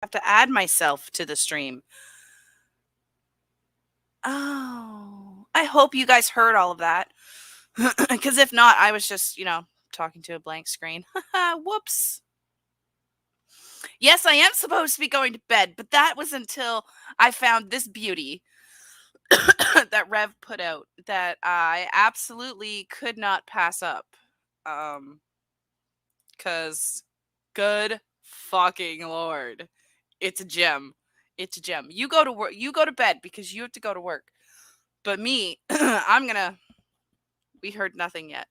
Have to add myself to the stream. Oh, I hope you guys heard all of that. Because if not, I was just, talking to a blank screen. Whoops. Yes, I am supposed to be going to bed, but that was until I found this beauty that Rev put out that I absolutely could not pass up. Because good fucking Lord. It's a gem. It's a gem. You go to work. You go to bed because you have to go to work. But me, we heard nothing yet.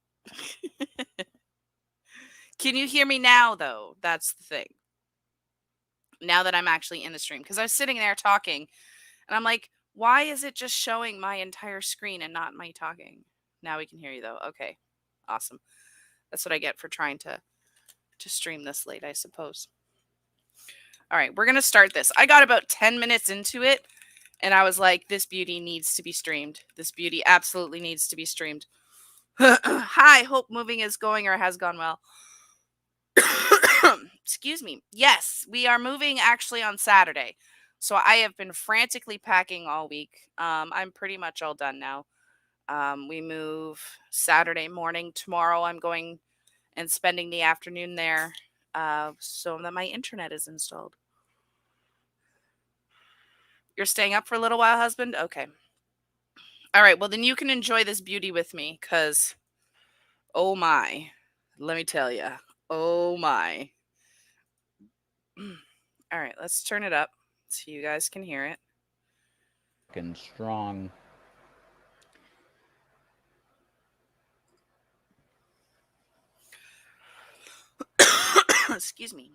Can you hear me now, though? That's the thing. Now that I'm actually in the stream. Because I was sitting there talking, and I'm like, why is it just showing my entire screen and not my talking? Now we can hear you, though. Okay. Awesome. That's what I get for trying to stream this late, I suppose. All right, we're going to start this. I got about 10 minutes into it, and I was like, this beauty needs to be streamed. This beauty absolutely needs to be streamed. Hi, hope moving is going or has gone well. Excuse me. Yes, we are moving actually on Saturday. So I have been frantically packing all week. I'm pretty much all done now. We move Saturday morning. Tomorrow I'm going and spending the afternoon there so that my internet is installed. You're staying up for a little while, husband? Okay. All right, well, then you can enjoy this beauty with me because, oh my, let me tell you, oh my. All right, let's turn it up so you guys can hear it. And strong. Excuse me.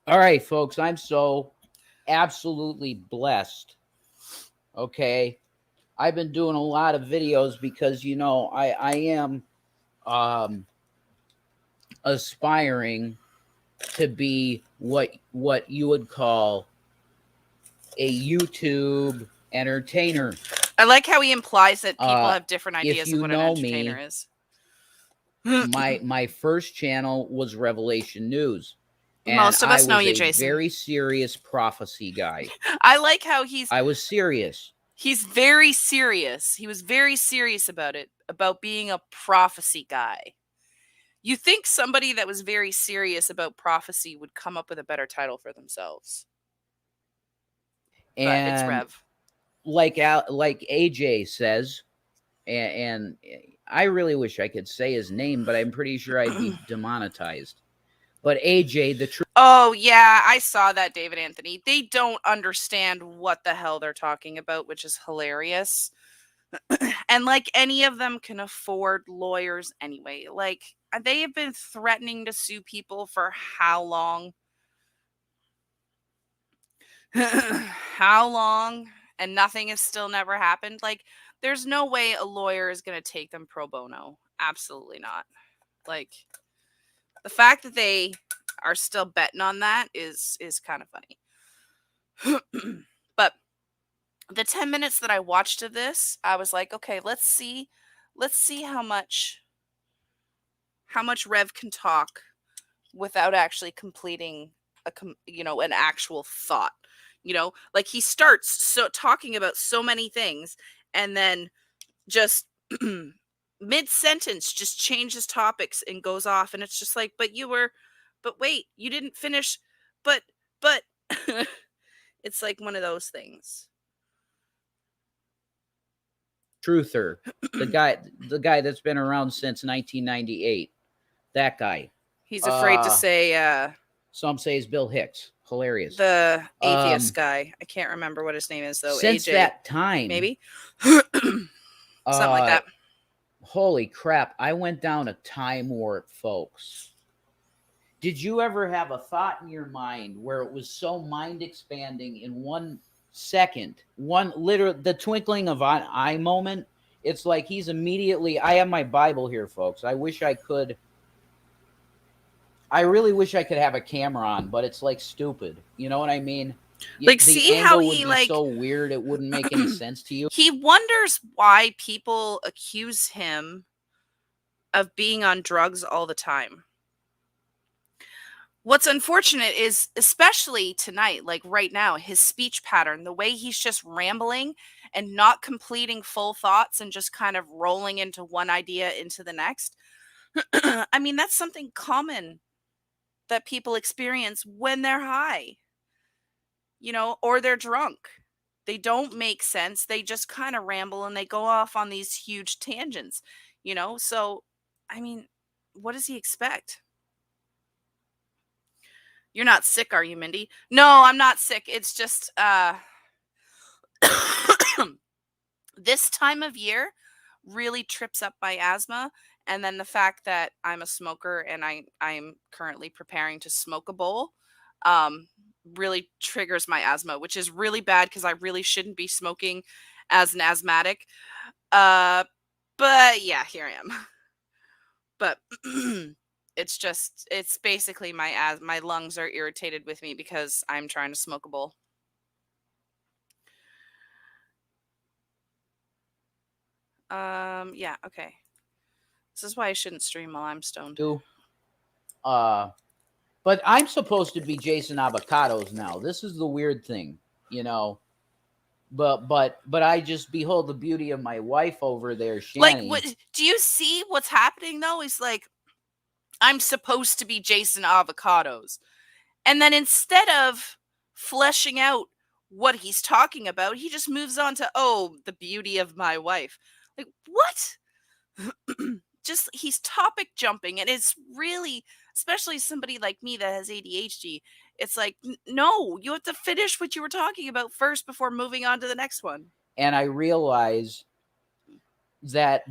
All right, folks, I'm so absolutely blessed. Okay. I've been doing a lot of videos because, I am aspiring to be what you would call a YouTube entertainer. I like how he implies that people have different ideas of what an entertainer is. My first channel was Revelation News. And most of us know you, Jason. Very serious prophecy guy. I like how I was serious. He's very serious. He was very serious about it, about being a prophecy guy. You think somebody that was very serious about prophecy would come up with a better title for themselves. And but it's Rev. like AJ says, and I really wish I could say his name, but I'm pretty sure I'd be demonetized. But AJ, the truth. Oh, yeah, I saw that, David Anthony. They don't understand what the hell they're talking about, which is hilarious. And like any of them can afford lawyers anyway. Like they have been threatening to sue people for how long? How long? And nothing has still never happened. Like there's no way a lawyer is going to take them pro bono. Absolutely not. Like the fact that they are still betting on that is kind of funny. But the 10 minutes that I watched of this, I was like, okay, let's see how much Rev can talk without actually completing an actual thought. Like he starts so talking about so many things and then just mid sentence just changes topics and goes off, and it's just like, but wait, you didn't finish, but it's like one of those things. Truther, the guy that's been around since 1998, that guy. He's afraid to say some say is Bill Hicks. Hilarious. The atheist guy. I can't remember what his name is though. Since AJ, that time, maybe something like that. Holy crap! I went down a time warp, folks. Did you ever have a thought in your mind where it was so mind expanding in 1 second, the twinkling of an eye moment? It's like he's immediately. I have my Bible here, folks. I really wish I could have a camera on, but it's like stupid. You know what I mean? Like, see how he would be so weird it wouldn't make any sense to you. He wonders why people accuse him of being on drugs all the time. What's unfortunate is, especially tonight, like right now, his speech pattern, the way he's just rambling and not completing full thoughts and just kind of rolling into one idea into the next. I mean, that's something common that people experience when they're high, or they're drunk. They don't make sense. They just kind of ramble and they go off on these huge tangents, So, I mean, what does he expect? You're not sick, are you, Mindy? No, I'm not sick. It's just this time of year really trips up my asthma. And then the fact that I'm a smoker and I'm currently preparing to smoke a bowl really triggers my asthma, which is really bad because I really shouldn't be smoking as an asthmatic. But yeah, here I am. But it's basically my lungs are irritated with me because I'm trying to smoke a bowl. Yeah, okay. This is why I shouldn't stream while I'm stoned. But I'm supposed to be Jason Avocados now. This is the weird thing, But I just behold the beauty of my wife over there, Shani. Like, what do you see what's happening though? Is like, I'm supposed to be Jason Avocados. And then instead of fleshing out what he's talking about, he just moves on to, the beauty of my wife. Like, what? Just, he's topic jumping. And it's really, especially somebody like me that has ADHD, it's like, no, you have to finish what you were talking about first before moving on to the next one. And I realize that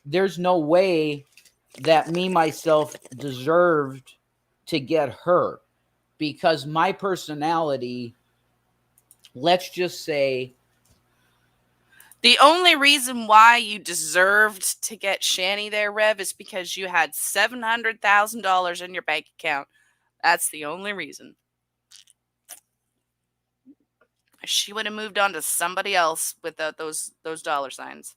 there's no way that me myself deserved to get her, because my personality, let's just say, the only reason why you deserved to get Shani there, Rev, is because you had $700,000 in your bank account. That's the only reason. She would have moved on to somebody else without those dollar signs.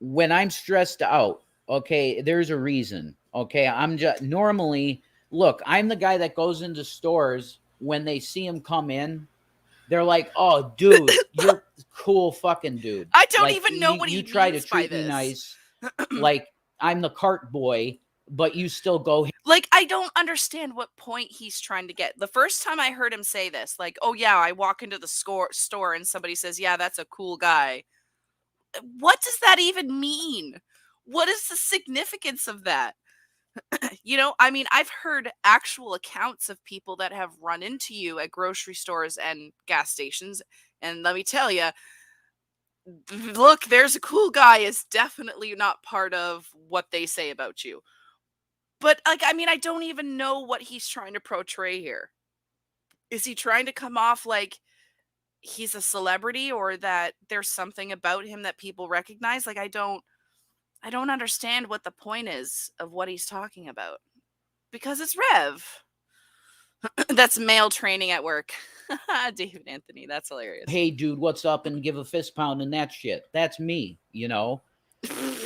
When I'm stressed out, okay, there's a reason. Okay, I'm just normally, look, I'm the guy that goes into stores when they see him come in. They're like, "Oh, dude, you're cool fucking dude." I don't even know what he try to means by treat me this. nice, like I'm the cart boy, but you still go. Like, I don't understand what point he's trying to get. The first time I heard him say this, like, oh yeah, I walk into the store and somebody says, yeah, that's a cool guy. What does that even mean? What is the significance of that? I mean, I've heard actual accounts of people that have run into you at grocery stores and gas stations. And let me tell you, look, there's a cool guy is definitely not part of what they say about you. But, like, I mean, I don't even know what he's trying to portray here. Is he trying to come off like he's a celebrity or that there's something about him that people recognize? Like, I don't understand what the point is of what he's talking about. Because it's Rev. That's male training at work. David Anthony, that's hilarious. Hey dude, what's up, and give a fist pound and that shit. That's me,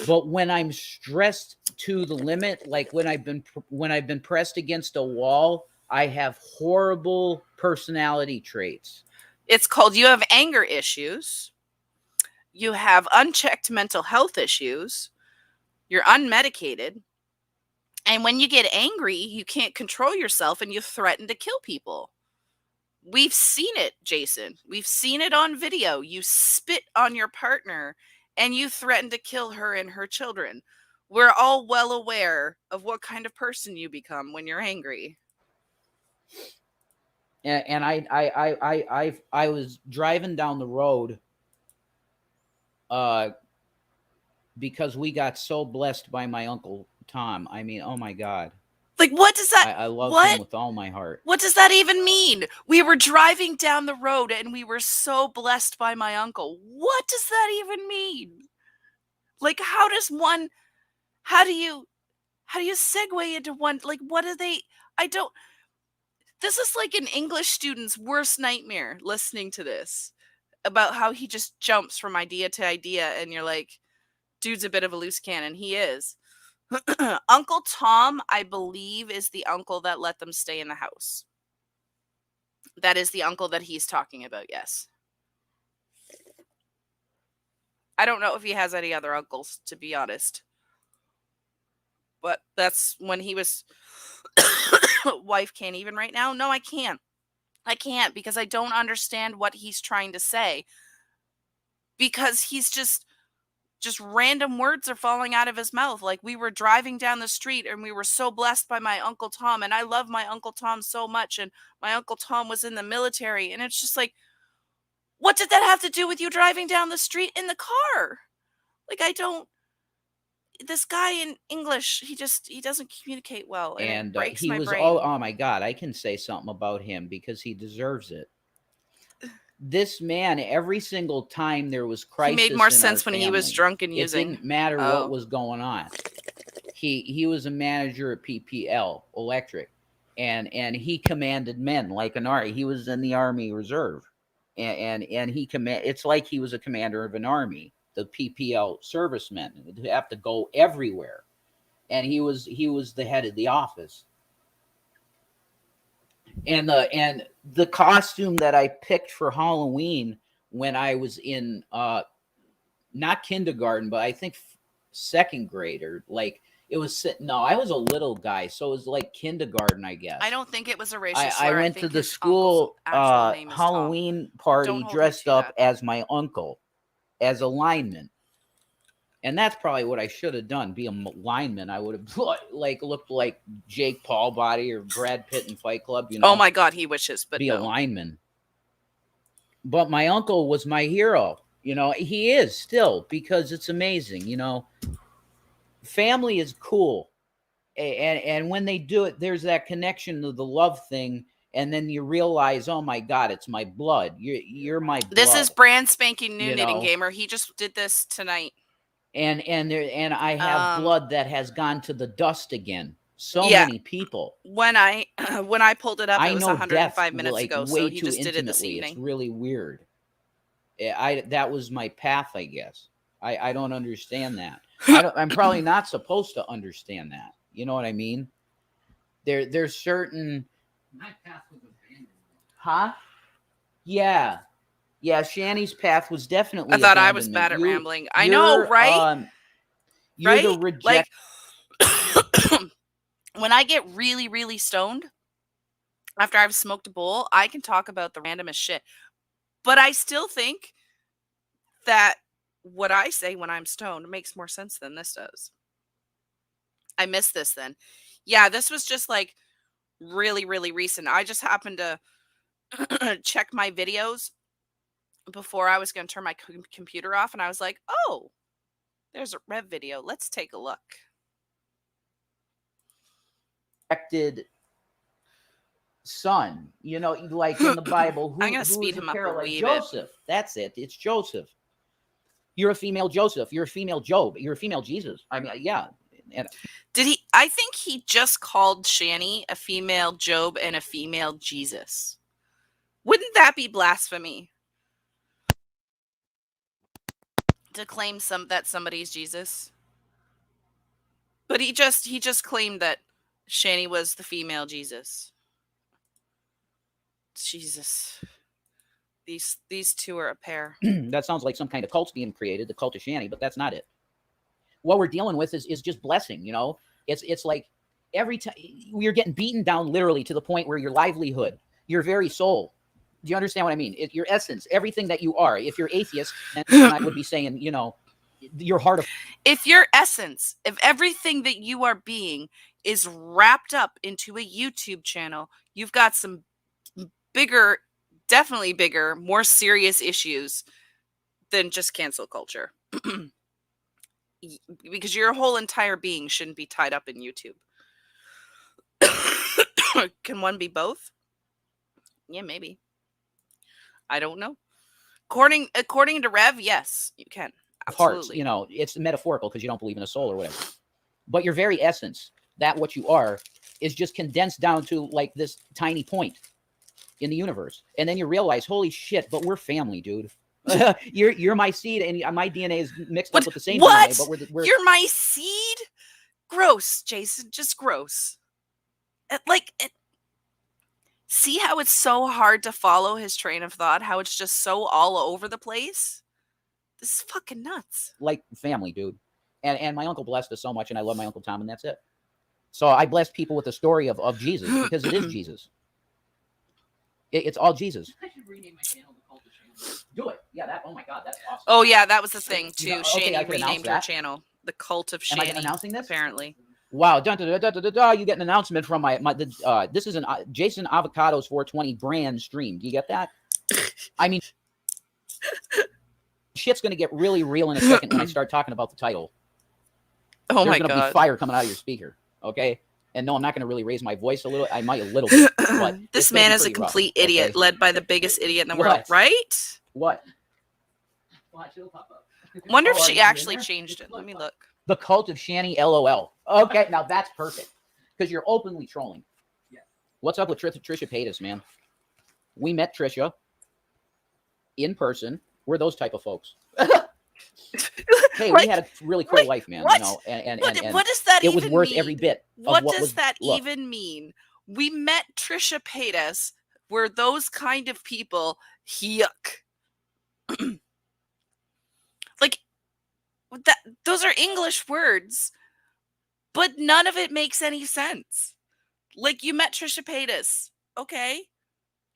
But when I'm stressed to the limit, like when I've been pressed against a wall, I have horrible personality traits. It's called you have anger issues. You have unchecked mental health issues. You're unmedicated. And when you get angry, you can't control yourself and you threaten to kill people. We've seen it, Jason. We've seen it on video. You spit on your partner and you threaten to kill her and her children. We're all well aware of what kind of person you become when you're angry. And I was driving down the road because we got so blessed by my Uncle Tom. I mean, oh my God. Like, what does that... I love him with all my heart. What does that even mean? We were driving down the road and we were so blessed by my uncle. What does that even mean? Like, how do you segue into one? Like, what are they... This is like an English student's worst nightmare, listening to this, about how he just jumps from idea to idea, and you're like, dude's a bit of a loose cannon. He is. Uncle Tom, I believe, is the uncle that let them stay in the house. That is the uncle that he's talking about, yes. I don't know if he has any other uncles, to be honest. But that's when he was... Wife can't even right now? No, I can't. I can't, because I don't understand what he's trying to say. Because he's just random words are falling out of his mouth. Like, we were driving down the street and we were so blessed by my Uncle Tom, and I love my Uncle Tom so much, and my Uncle Tom was in the military, and it's just like, what did that have to do with you driving down the street in the car? Like, this guy in English, he doesn't communicate well, and it breaks my brain. Oh my God, I can say something about him because he deserves it. This man, every single time there was crisis, he made more sense when he was drunk and using. It didn't matter what was going on. He was a manager at PPL Electric, and he commanded men like an army. He was in the Army Reserve, and he it's like he was a commander of an army. The PPL servicemen who have to go everywhere, and he was the head of the office. And the costume that I picked for Halloween when I was in not kindergarten, but I think second grade, or like it was I was a little guy, so it was like kindergarten, I guess. I don't think it was a racial slur. I went to the school Halloween party dressed up as my uncle, as a lineman. And that's probably what I should have done. Be a lineman. I would have looked like Jake Paul body or Brad Pitt in Fight Club. Oh my God, he wishes, but a lineman. But my uncle was my hero. He is still, because it's amazing. Family is cool, and when they do it, there's that connection to the love thing. And then you realize, oh my God, it's my blood. You're my blood. This is brand spanking new, Knitting Gamer. He just did this tonight. And I have blood that has gone to the dust again. So many people. When I pulled it up, it was 105 minutes ago. So he just did it this evening. It's really weird. That was my path, I guess. I don't understand that. I'm probably not supposed to understand that. You know what I mean? There's certain. My path was abandoned. Huh? Yeah. Yeah, Shanny's path was definitely. I thought I was bad at rambling. I know, right? You're right? the reject. Like, When I get really, really stoned, after I've smoked a bowl, I can talk about the randomest shit. But I still think that what I say when I'm stoned makes more sense than this does. I missed this then. Yeah, this was just like really, really recent. I just happened to check my videos before I was going to turn my computer off, and I was like, oh, there's a Rev video. Let's take a look. Expected son, like in the Bible, I'm going to who speed is the him up a parallel? wee bit. Joseph. That's it. It's Joseph. You're a female Joseph. You're a female Job. You're a female Jesus. I mean, yeah. And Did he? I think he just called Shani a female Job and a female Jesus. Wouldn't that be blasphemy? To claim that somebody's Jesus? But he just claimed that Shani was the female Jesus. Jesus. These two are a pair. that sounds like some kind of cult's being created, the cult of Shani, but that's not it. What we're dealing with is just blessing, It's like every time you're getting beaten down literally to the point where your livelihood, your very soul, do you understand what I mean? Your essence, everything that you are. If you're atheist, then I would be saying, your heart of... If your essence, if everything that you are being is wrapped up into a YouTube channel, you've got some bigger, definitely bigger, more serious issues than just cancel culture. Because your whole entire being shouldn't be tied up in YouTube. Can one be both? Yeah, maybe. I don't know. According to Rev, yes, you can. Absolutely. Hearts, it's metaphorical because you don't believe in a soul or whatever. But your very essence, that what you are, is just condensed down to like this tiny point in the universe. And then you realize, holy shit, but we're family, dude. you're my seed, and my DNA is mixed up with the same DNA. But we're you're my seed? Gross, Jason. Just gross. See how it's so hard to follow his train of thought? How it's just so all over the place? This is fucking nuts. Like family, dude. And my uncle blessed us so much, and I love my Uncle Tom, and that's it. So I bless people with the story of Jesus, because it is Jesus. It's all Jesus. I should rename my channel the Cult of Shani. Do it. Yeah, oh my God, that's awesome. Oh yeah, that was the thing too. Okay, Shani renamed her channel. The Cult of Shani. Am I announcing this? Apparently. Wow, you get an announcement from this is an Jason Avocados 420 brand stream. Do you get that? I mean, shit's gonna get really real in a second when I start talking about the title. Oh my God. There's gonna be fire coming out of your speaker, okay? And no, I'm not gonna really raise my voice a little. I might a little bit, but this man is a complete idiot, led by the biggest idiot in the world, right? What? Watch, it'll pop up. Wonder if she actually changed it. Let me look. The Cult of Shani, LOL. Okay, now that's perfect because you're openly trolling. Yeah. What's up with Trisha Paytas, man? We met Trisha in person. We're those type of folks. Hey, we had a really cool life, man. What? And what does that even mean? It was worth every bit. What does that even mean? We met Trisha Paytas. We're those kind of people. Yuck. Those are English words, but none of it makes any sense. Like, you met Trisha Paytas. Okay.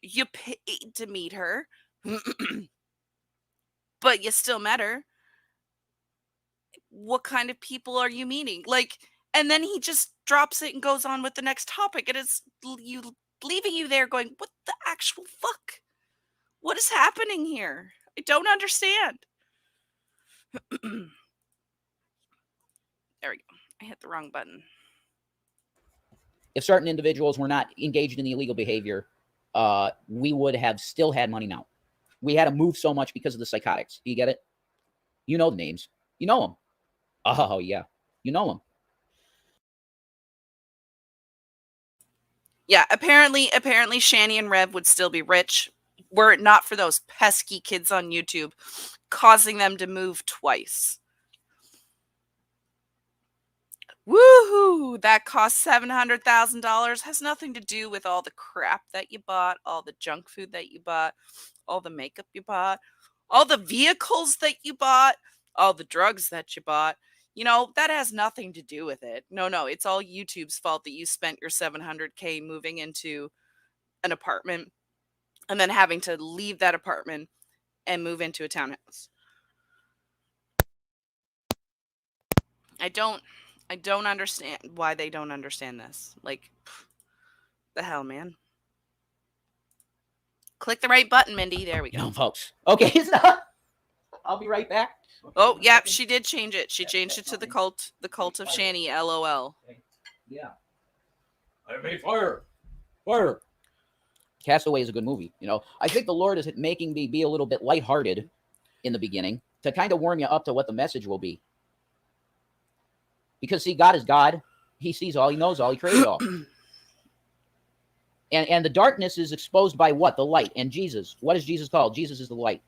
You paid to meet her. But you still met her. What kind of people are you meeting? And then he just drops it and goes on with the next topic, and it's leaving you there going, what the actual fuck? What is happening here? I don't understand. There we go. I hit the wrong button. If certain individuals were not engaged in the illegal behavior, we would have still had money now. We had to move so much because of the psychotics. Do you get it? You know the names. You know them. Oh, yeah. You know them. Yeah, apparently Shani and Rev would still be rich were it not for those pesky kids on YouTube causing them to move twice. Woohoo! That cost $700,000. Has nothing to do with all the crap that you bought, all the junk food that you bought, all the makeup you bought, all the vehicles that you bought, all the drugs that you bought. that has nothing to do with it. No, it's all YouTube's fault that you spent your $700K moving into an apartment and then having to leave that apartment and move into a townhouse. I don't understand why they don't understand this. Like, the hell, man. Click the right button, Mindy. There we go. Folks. Okay, it's not. I'll be right back. Oh, yeah, she did change it. She changed it to the cult of Shani, LOL. Yeah. I made fire. Fire. Castaway is a good movie. I think the Lord is making me be a little bit lighthearted in the beginning to kind of warm you up to what the message will be. Because, see, God is God. He sees all. He knows all. He created all. And the darkness is exposed by what? The light. And Jesus. What is Jesus called? Jesus is the light.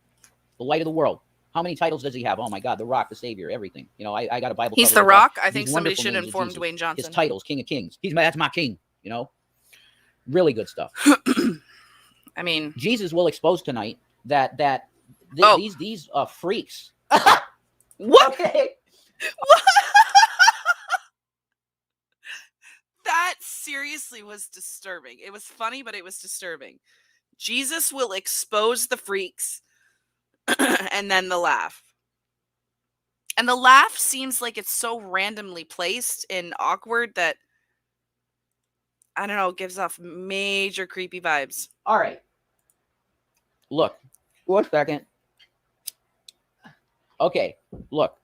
The light of the world. How many titles does he have? Oh, my God. The Rock, the Savior, everything. I got a Bible. He's the Rock? I think somebody should inform Dwayne Johnson. His titles, King of Kings. That's my king, Really good stuff. I mean, Jesus will expose tonight that these freaks. What? Okay. What? That seriously was disturbing. It was funny, but it was disturbing. Jesus will expose the freaks and then the laugh. And the laugh seems like it's so randomly placed and awkward that, I don't know, gives off major creepy vibes. All right. Look. 1 second. Okay. Look.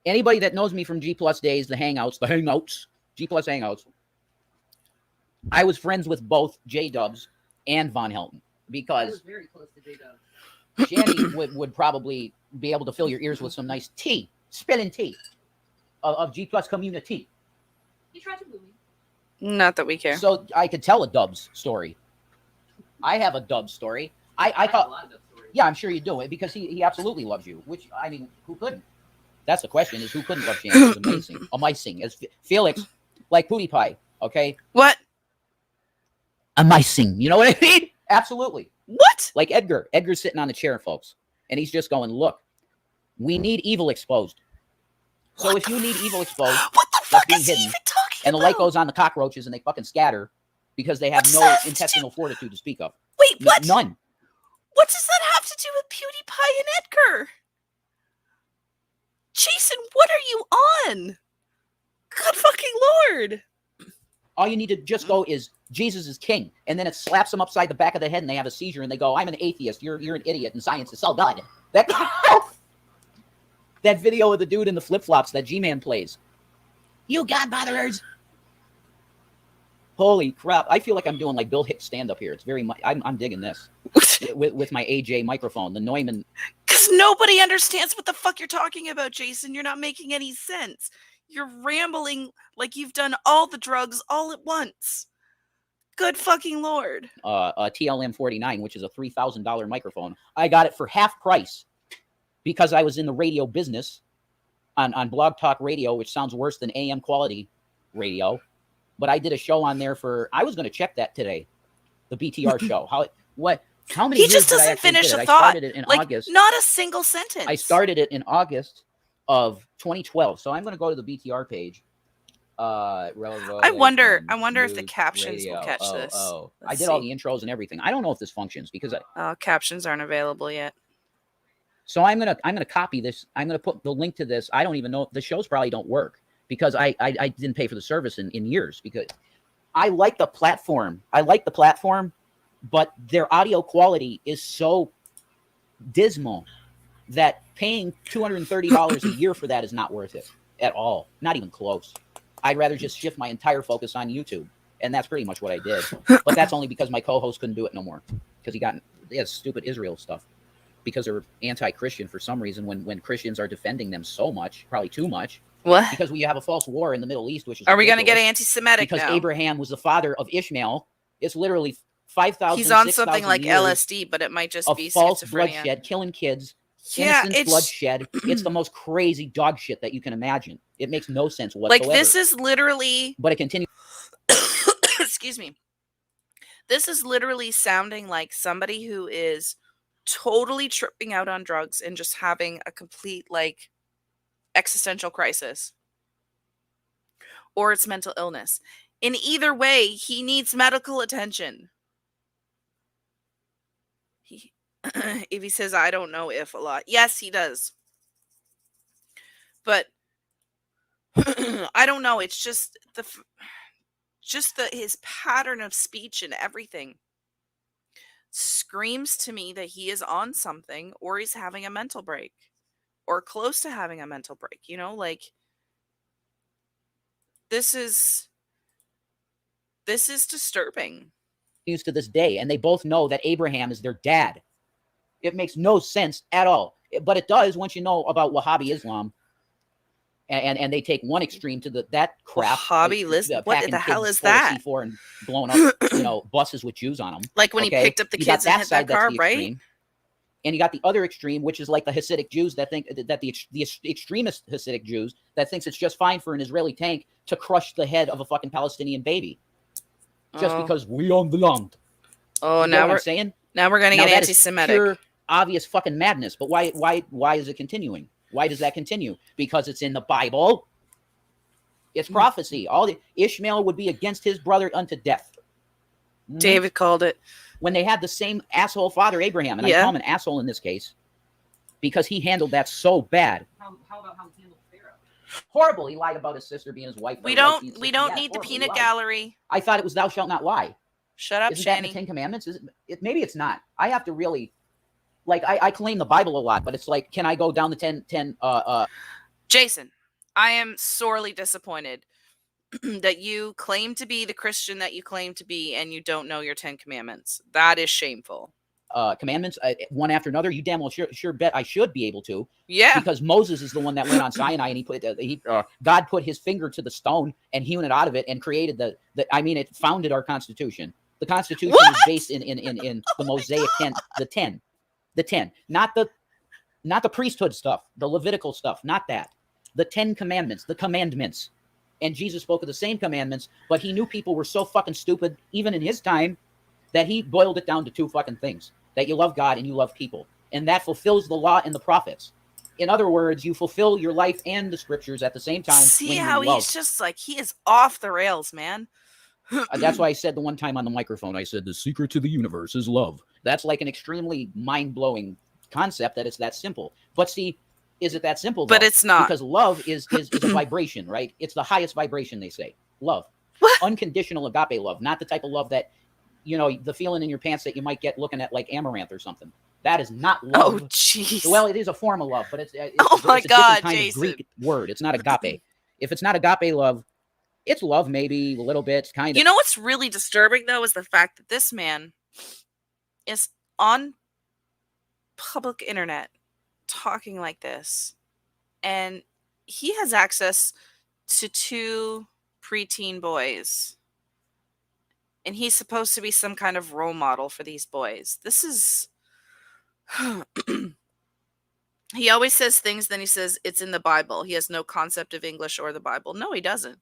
Anybody that knows me from G Plus days, the Hangouts, G Plus Hangouts, I was friends with both J-Dubs and Von Helton because I was very close to J-Dubs. Shanny would probably be able to fill your ears with some nice tea, spilling tea of G Plus community. He tried to move me. Not that we care. So I could tell a Dubs story. I have a Dubs story. I have thought, a lot of Dubs stories. yeah, I'm sure you do it because he absolutely loves you. Which, I mean, who couldn't? That's the question: is who couldn't love Shanny? It's amazing, amazing. As Felix, like Pootie Pie, okay? What? Amazing. You know what I mean? Absolutely. What? Like Edgar. Edgar's sitting on the chair, folks, and he's just going, "Look, we need evil exposed. So if you need evil exposed, what the fuck being is he hidden, even talking and the about? light goes on the cockroaches and they fucking scatter because they have What's no that have to intestinal fortitude to speak of. Wait, what? None. What does that have to do with PewDiePie and Edgar? Jason, what are you on? God fucking Lord. All you need to just go is Jesus is king, and then it slaps them upside the back of the head and they have a seizure and they go, I'm an atheist, you're an idiot, and science is so good. That video of the dude in the flip-flops that G-Man plays. You God botherers. Holy crap. I feel like I'm doing like Bill Hicks stand-up here. It's very much, I'm digging this. with my AJ microphone, the Neumann. Because nobody understands what the fuck you're talking about, Jason. You're not making any sense. You're rambling like you've done all the drugs all at once. Good fucking Lord. A TLM 49, which is a $3,000 microphone. I got it for half price because I was in the radio business on Blog Talk Radio, which sounds worse than AM quality radio. But I did a show on there I was going to check that today, the BTR show. How many He years just did I doesn't actually finish did a it? thought. I started it in August. Not a single sentence. I started it in August of 2012. So I'm going to go to the BTR page. I wonder if the captions will catch this. I did all the intros and everything. I don't know if this functions because captions aren't available yet. So I'm gonna copy this. I'm gonna put the link to this. I don't even know. The shows probably don't work because I didn't pay for the service in years because I like the platform. But their audio quality is so dismal that paying $230 a year for that is not worth it at all. Not even close. I'd rather just shift my entire focus on YouTube. And that's pretty much what I did. But that's only because my co-host couldn't do it no more. Because he has stupid Israel stuff. Because they're anti-Christian for some reason when Christians are defending them so much, probably too much. What? Because we have a false war in the Middle East, which is Are we going to ridiculous. get anti-Semitic Because now? Abraham was the father of Ishmael. It's literally 5,000 He's on 6,000 something like years LSD, but it might just of be false schizophrenia. bloodshed, killing kids. Yeah, Innocent it's bloodshed. It's the most crazy dog shit that you can imagine. It makes no sense whatsoever. like this is literally. But it continues. Excuse me. This is literally sounding like somebody who is totally tripping out on drugs and just having a complete like existential crisis or it's mental illness. In either way, he needs medical attention. If he says, I don't know if a lot. Yes, he does. But I don't know. It's just his pattern of speech and everything screams to me that he is on something or he's having a mental break or close to having a mental break. Like this is disturbing. To this day, and they both know that Abraham is their dad. It makes no sense at all, but it does once you know about Wahhabi Islam, and they take one extreme to that crap. Wahhabi Islam. What the hell is that? C4 and blowing up, buses with Jews on them. Like when he picked up the kids and hit that car, right? And you got the other extreme, which is like the Hasidic Jews that think that the extremist Hasidic Jews that thinks it's just fine for an Israeli tank to crush the head of a fucking Palestinian baby, just because we own the land. Oh, now we're saying. Now we're going to get anti-Semitic. Pure, obvious fucking madness. But why is it continuing? Why does that continue? Because it's in the Bible. It's prophecy. Ishmael would be against his brother unto death. David called it. When they had the same asshole father, Abraham, and I call him an asshole in this case, because he handled that so bad. How about how he handled Pharaoh? Horrible. He lied about his sister being his wife. We don't need the peanut gallery. I thought it was thou shalt not lie. Shut up, Isn't that in the Ten Commandments? Maybe it's not. I have to really, like, I claim the Bible a lot, but it's like, can I go down the 10? Jason, I am sorely disappointed that you claim to be the Christian that you claim to be, and you don't know your 10 Commandments. That is shameful. Commandments, one after another. You damn well sure bet I should be able to. Yeah. Because Moses is the one that went on Sinai, and God put his finger to the stone and hewn it out of it and created it founded our Constitution. The Constitution is based in the Mosaic 10, the 10, not the priesthood stuff, the Levitical stuff, not that. The 10 Commandments, the commandments. And Jesus spoke of the same commandments, but he knew people were so fucking stupid, even in his time, that he boiled it down to two fucking things: that you love God and you love people. And that fulfills the law and the prophets. In other words, you fulfill your life and the scriptures at the same time. See how he's just like, he is off the rails, man. That's why I said the one time on the microphone, I said, the secret to the universe is love. That's like an extremely mind-blowing concept that it's that simple. But see, is it that simple, though? But it's not. Because love is a vibration, right? It's the highest vibration, they say. Love. What? Unconditional agape love, not the type of love that, the feeling in your pants that you might get looking at like Amaranth or something. That is not love. Oh, jeez. Well, it is a form of love, but it's oh my it's a God, different kind Jason. of Greek word. It's not agape. If it's not agape love, it's love, maybe a little bit, kind of. You know what's really disturbing, though, is the fact that this man is on public internet talking like this, and he has access to 2 preteen boys, and he's supposed to be some kind of role model for these boys. This is... He always says things, then he says it's in the Bible. He has no concept of English or the Bible. No, he doesn't.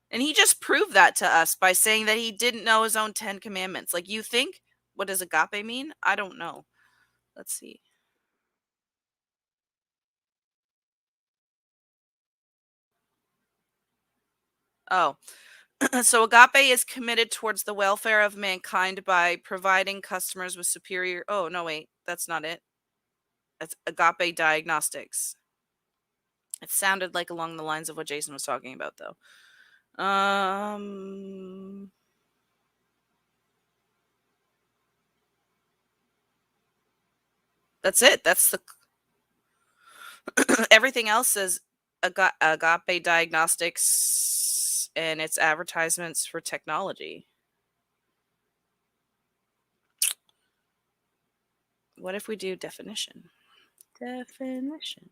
And he just proved that to us by saying that he didn't know his own 10 Commandments. Like, you think, what does agape mean? I don't know. Let's see. Oh, so agape is committed towards the welfare of mankind by providing customers with superior... Oh, no, wait, that's not it. That's agape diagnostics. It sounded like along the lines of what Jason was talking about, though. That's it. That's the... Everything else says agape diagnostics and its advertisements for technology. What if we do definition? Definition.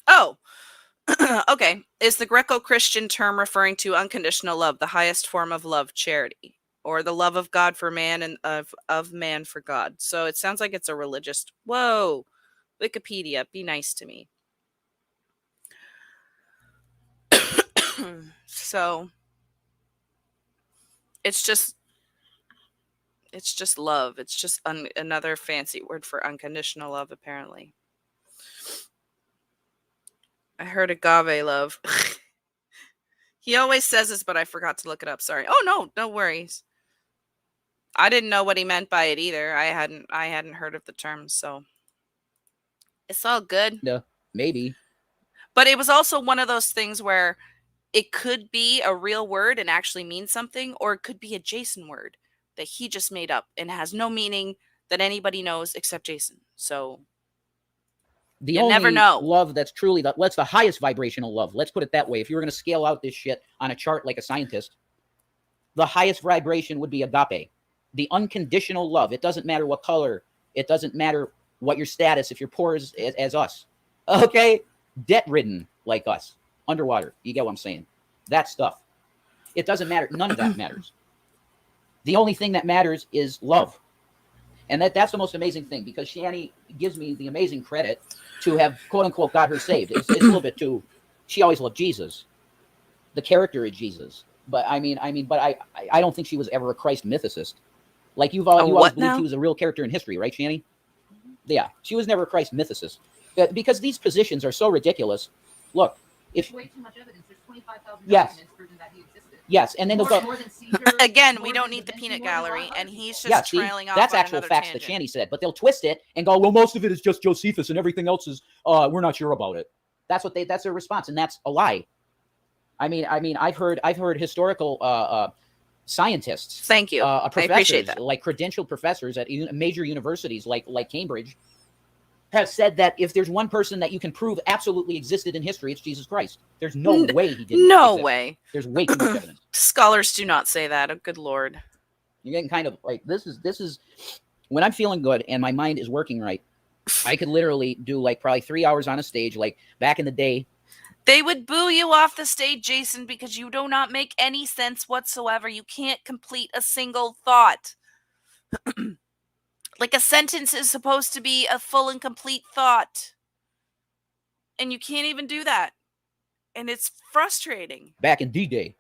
Oh, okay. Is the Greco-Christian term referring to unconditional love, the highest form of love, charity, or the love of God for man and of man for God? So it sounds like it's a religious... Whoa, Wikipedia, be nice to me. So it's just It's just love. It's just another fancy word for unconditional love, apparently. I heard agave love. He always says this, but I forgot to look it up. Sorry. Oh no, no worries. I didn't know what he meant by it either. I hadn't heard of the term, so it's all good. Maybe. But it was also one of those things where it could be a real word and actually mean something, or it could be a Jason word that he just made up and has no meaning that anybody knows except Jason. So The you only never know. love that's truly that's the highest vibrational love. Let's put it that way. If you were going to scale out this shit on a chart like a scientist, the highest vibration would be agape, the unconditional love. It doesn't matter what color. It doesn't matter what your status. If you're poor as us, okay, debt ridden like us, underwater. You get what I'm saying? That stuff. It doesn't matter. None of that matters. The only thing that matters is love. And that's the most amazing thing, because Shani gives me the amazing credit to have, quote unquote, got her saved. It's a little bit too, she always loved Jesus. The character is Jesus. But I don't think she was ever a Christ mythicist. Like you always believed he was a real character in history, right, Shani? Yeah, she was never a Christ mythicist. Because these positions are so ridiculous. Look, if way too much evidence. There's 25,000 yes. documents proving that he existed. Yes, and then they'll go again. We don't need the peanut gallery, and he's just trailing off. That's on actual facts tangent. that Shani said, but they'll twist it and go, "Well, most of it is just Josephus, and everything else is we're not sure about it." That's their response, and that's a lie. I mean, I've heard historical scientists. Thank you. I appreciate that. Like credentialed professors at major universities, like Cambridge, have said that if there's one person that you can prove absolutely existed in history, it's Jesus Christ. There's no way he didn't. No exist. way. There's way too much evidence. Scholars do not say that. Oh, good Lord. You're getting kind of like this is when I'm feeling good and my mind is working right. I could literally do like probably 3 hours on a stage, like back in the day. They would boo you off the stage, Jason, because you do not make any sense whatsoever. You can't complete a single thought. Like a sentence is supposed to be a full and complete thought. And you can't even do that. And it's frustrating. Back in D-Day,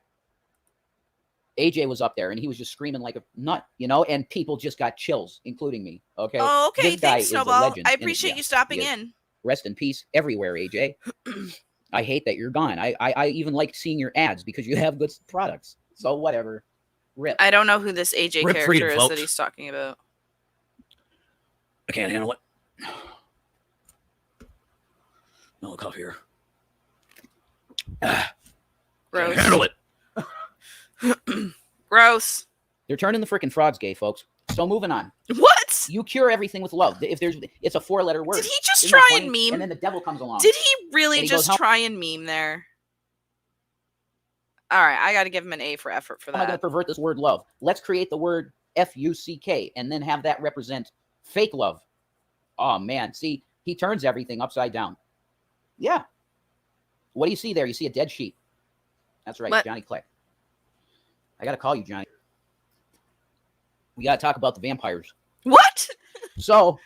AJ was up there and he was just screaming like a nut, and people just got chills, including me. Okay. Oh, okay. This guy Thanks, is Snowball. a legend. I appreciate you stopping in. Rest in peace everywhere, AJ. I hate that you're gone. I even like seeing your ads because you have good products. So whatever. Rip. I don't know who this AJ Rip character freedom, is folks. that he's talking about. I can't handle it. No coffee here. Gross. Can't handle it. Gross. They're turning the freaking frogs gay, folks. So moving on. What? You cure everything with love. It's a 4-letter word. Did he just Isn't that try funny? and meme? And then the devil comes along. Did he really he just goes, try and meme there? All right, I got to give him an A for effort for How am I going that. to pervert this word love? Let's create the word F-U-C-K and then have that represent fake love. Oh, man. See, he turns everything upside down. Yeah. What do you see there? You see a dead sheep. That's right, Johnny Click. I got to call you, Johnny. We got to talk about the vampires. What? So,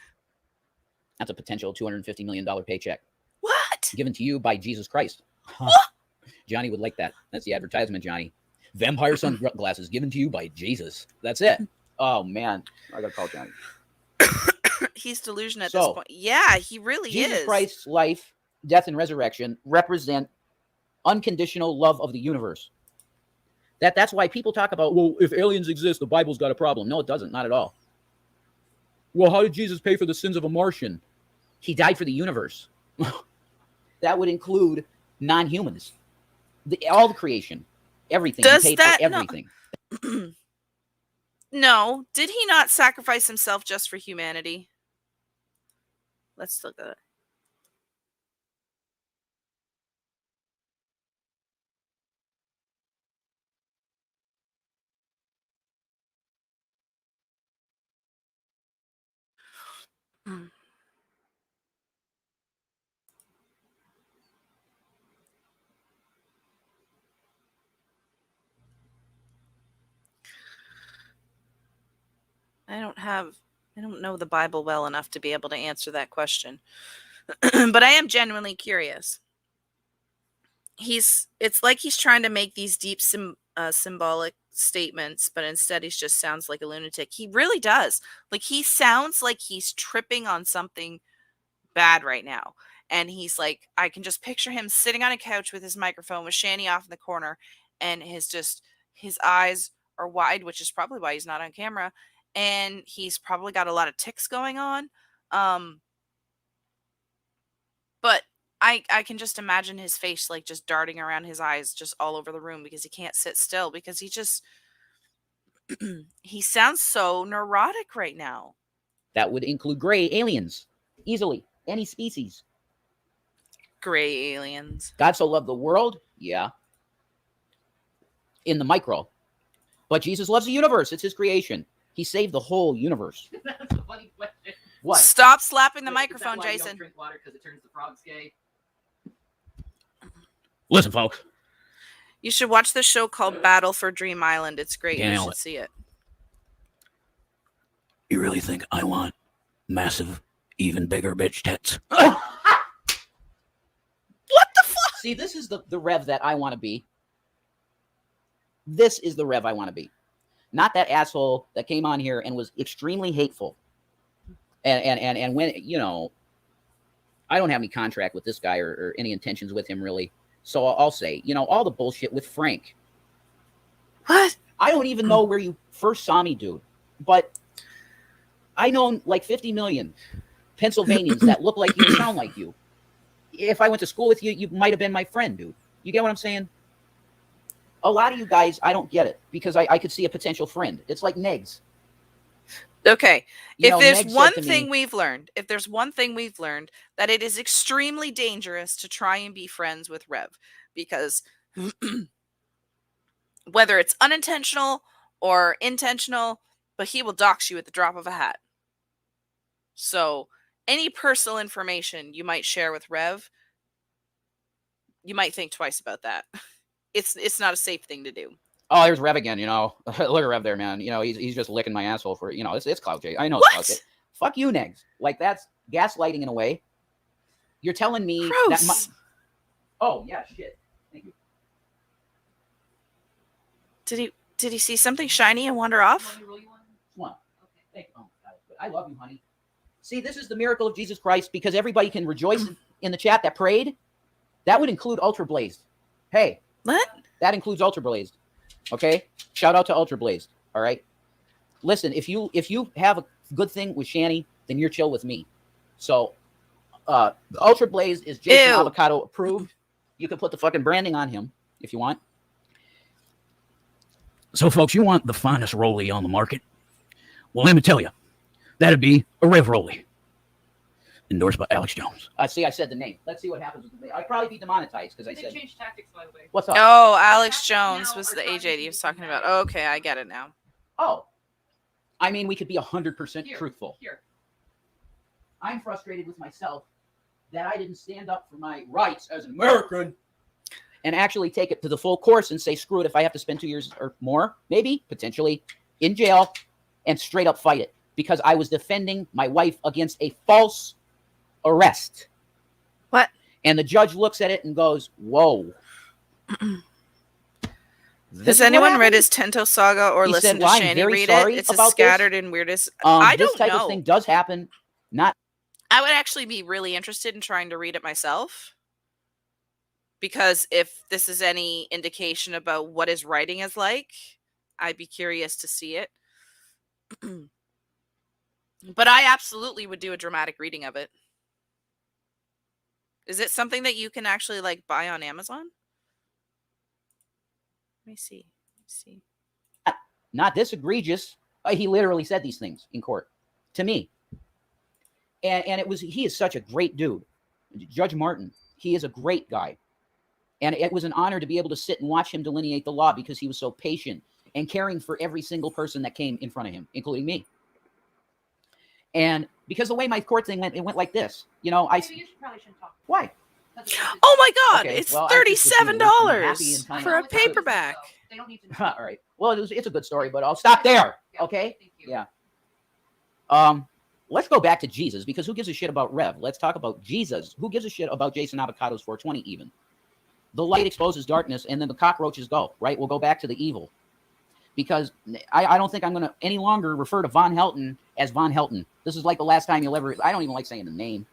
that's a potential $250 million paycheck. What? Given to you by Jesus Christ. What? Johnny would like that. That's the advertisement, Johnny. Vampire sunglasses given to you by Jesus. That's it. Oh, man. I got to call Johnny. He's delusional at this point. Yeah, he really is. Jesus Christ's life, death, and resurrection represent unconditional love of the universe. That's why people talk about, well, if aliens exist, the Bible's got a problem. No, it doesn't. Not at all. Well, how did Jesus pay for the sins of a Martian? He died for the universe. That would include non-humans. All the creation. Everything. Does he paid that, for everything. No. No. Did he not sacrifice himself just for humanity? Let's look at it. I don't know the Bible well enough to be able to answer that question. But I am genuinely curious. It's like he's trying to make these deep symbolic statements, but instead he just sounds like a lunatic. He really does. Like, he sounds like he's tripping on something bad right now. And he's like, I can just picture him sitting on a couch with his microphone with Shani off in the corner, and his eyes are wide, which is probably why he's not on camera. And he's probably got a lot of tics going on. But I can just imagine his face like just darting around his eyes just all over the room because he can't sit still because he sounds so neurotic right now. That would include gray aliens, easily, any species. Gray aliens. God so loved the world, yeah, in the micro. But Jesus loves the universe. It's his creation. He saved the whole universe. That's a funny question. What? Stop slapping the Is that microphone, why you Jason. don't drink water because it turns the frogs gay? Listen, folks. You should watch the show called Battle for Dream Island. It's great. You Nail should it. see it. You really think I want massive, even bigger bitch tits? What the fuck? See, this is the Rev that I want to be. This is the Rev I want to be. Not that asshole that came on here and was extremely hateful. And when, you know, I don't have any contract with this guy or any intentions with him, really. So I'll say, you know, all the bullshit with Frank. What? I don't even know where you first saw me, dude. But I know like 50 million Pennsylvanians that look like you and sound like you. If I went to school with you, you might have been my friend, dude. You get what I'm saying? A lot of you guys, I don't get it because I could see a potential friend. It's like negs. Okay. You If know, there's Meg said one to thing me- we've learned, that it is extremely dangerous to try and be friends with Rev, because whether it's unintentional or intentional, but he will dox you at the drop of a hat. So any personal information you might share with Rev, you might think twice about that. It's not a safe thing to do. Oh, there's Rev again, you know. Look at Rev there, man. You know, he's just licking my asshole for, you know, it's Cloud J. I know it's Cloud J. What? Fuck you, negs. Like, that's gaslighting in a way. You're telling me Gross. that Oh, yeah, shit. Thank you. Did he see something shiny and wander off? You really want? One. Okay. Thank you. Oh, that was good. I love you, honey. See, this is the miracle of Jesus Christ because everybody can rejoice in the chat that prayed. That would include Ultra Blazed. Hey. What? That includes Ultra Blazed. Okay? Shout out to Ultra Blazed. All right? Listen, if you have a good thing with Shani, then you're chill with me. So, Ultra Blazed is Jason Ew. Avocado approved. You can put the fucking branding on him if you want. So, folks, you want the finest rollie on the market? Well, let me tell you, that'd be a Rev Rollie, endorsed by Alex Jones. See, I said the name. Let's see what happens with the name. I'd probably be demonetized because I They said, changed tactics, by the way. what's up? Oh, Alex Jones was the AJ that he was talking about. Okay, I get it now. Oh. I mean, we could be 100% Here. truthful. Here. I'm frustrated with myself that I didn't stand up for my rights as an American and actually take it to the full course and say, screw it, if I have to spend 2 years or more, maybe, potentially, in jail and straight up fight it because I was defending my wife against a false arrest. What? And the judge looks at it and goes, whoa. Has anyone read his Tento Saga or He listened said, well, to I'm Shani very read sorry it? It's about as scattered this. and weird as I This don't type know. of thing does happen. Not I would actually be really interested in trying to read it myself. Because if this is any indication about what his writing is like, I'd be curious to see it. But I absolutely would do a dramatic reading of it. Is it something that you can actually like buy on Amazon? Let me see. not this egregious. He literally said these things in court to me. And he is such a great dude. Judge Martin, he is a great guy. And it was an honor to be able to sit and watch him delineate the law because he was so patient and caring for every single person that came in front of him, including me. And because the way my court thing went, it went like this. You know, Maybe you probably shouldn't talk. why? Oh my God! Okay, It's well, I just was happy $37 and kind for a of- paperback. They don't need to know. All right. Well, it's a good story, but I'll stop there. Yeah, Okay? Thank you. Yeah. Let's go back to Jesus because who gives a shit about Rev? Let's talk about Jesus. Who gives a shit about Jason Avocado's 420 even? The light exposes darkness and then the cockroaches go, right? We'll go back to the evil. because I don't think I'm going to any longer refer to Von Helton as Von Helton. This is like the last time you'll ever. I don't even like saying the name